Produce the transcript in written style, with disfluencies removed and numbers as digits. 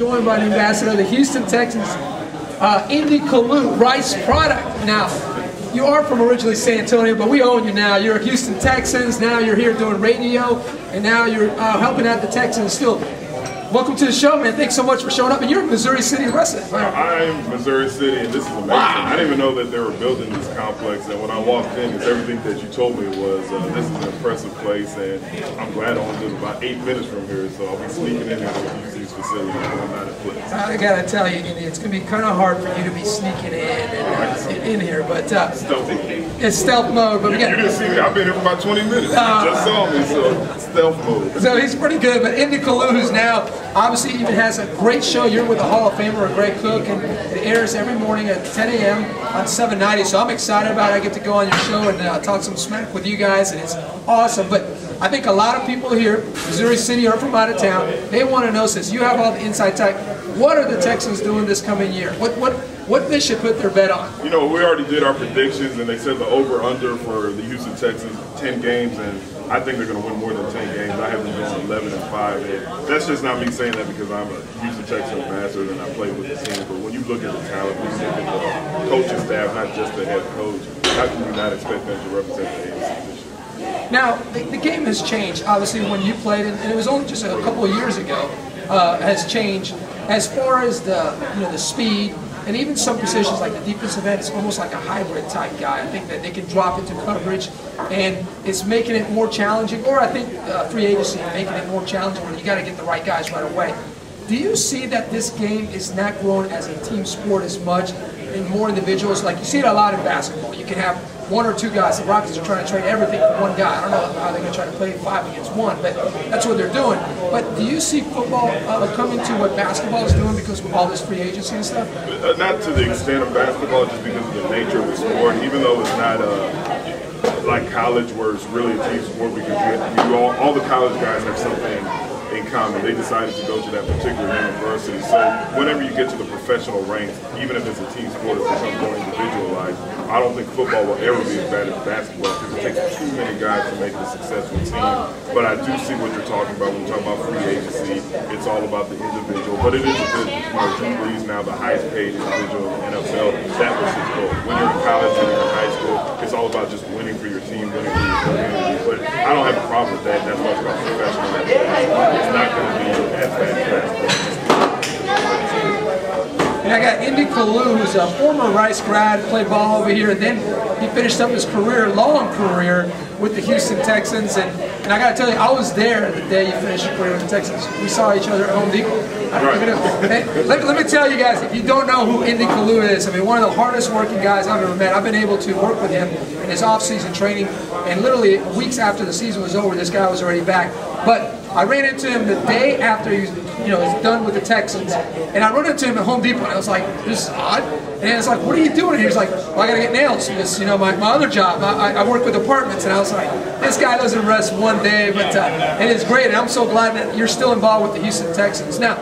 joined by the ambassador of the Houston Texans, ND Kalu, rice product. Now, you are from originally San Antonio, but we own you now. You're Houston Texans, now you're here doing radio, and now you're helping out the Texans still. Welcome to the show, man. Thanks so much for showing up. And you're in Missouri City resident. I am Missouri City, and this is amazing. Wow. I didn't even know that they were building this complex, and when I walked in, it's everything that you told me was, this is an impressive place, and I'm glad I only live about 8 minutes from here, so I'll be sneaking in here to use these facilities when I'm not at place. I gotta tell you, it's gonna be kind of hard for you to be sneaking in here, but it's stealth mode. But you didn't see me. I've been here for about 20 minutes. You just saw me, so stealth mode. So he's pretty good, but ND Kalu, who's now obviously even has a great show. You're with a Hall of Famer, a great cook, and it airs every morning at 10 a.m. on 790. So I'm excited about it. I get to go on your show and talk some smack with you guys, and it's awesome. But I think a lot of people here, Missouri City or from out of town, they want to know, since you have all the inside type, what are the Texans doing this coming year? What they should put their bet on? You know, we already did our predictions, and they said the over-under for the Houston Texans, 10 games, and I think they're going to win more than 10 games. I have them going 11-5. And that's just not me saying that because I'm a Houston Texan ambassador and I play with the team. But when you look at the talent, when you look at the coaching staff, not just the head coach, how can you not expect them to represent the AFC this year? Now, the game has changed. Obviously, when you played, and it was only just a couple of years ago, has changed as far as the speed. And even some positions like the defensive end, it's almost like a hybrid type guy. I think that they can drop into coverage, and it's making it more challenging. Or I think free agency making it more challenging where you got to get the right guys right away. Do you see that this game is not growing as a team sport as much and more individuals? Like you see it a lot in basketball. You can have one or two guys. The Rockets are trying to trade everything for one guy. I don't know how they're going to try to play 5 against 1, but that's what they're doing. But do you see football coming to what basketball is doing because of all this free agency and stuff? Not to the extent of basketball, just because of the nature of the sport. Even though it's not like college where it's really a team sport, because all the college guys have something in common. They decided to go to that particular university. So whenever you get to the professional ranks, even if it's a team sport, it becomes more individualized. I don't think football will ever be as bad as basketball because it takes too many guys to make a successful team. But I do see what you're talking about when you talk about free agency. It's all about the individual, but it is a business. You know, Drew Brees now the highest paid individual in the NFL. That was his goal. When you're in college and you're in high school, it's all about just winning for your team, winning for your community. But I don't have a problem with that. That's why it's about professional. It's not going to be as bad as basketball. And I got ND Kalu, who's a former Rice grad, played ball over here, and then he finished up his long career with the Houston Texans. And I got to tell you, I was there the day you finished your career with the Texans. We saw each other at Home Depot. Let me tell you guys, if you don't know who ND Kalu is, I mean, one of the hardest working guys I've ever met. I've been able to work with him in his off-season training, and literally weeks after the season was over, this guy was already back. But I ran into him the day after he was, he's done with the Texans, and I run into him at Home Depot, and I was like, this is odd. And it's like, what are you doing here? He's like, well, I got to get nails. Because, my other job, I work with apartments, and I was like, this guy doesn't rest one day, but it is great, and I'm so glad that you're still involved with the Houston Texans. Now,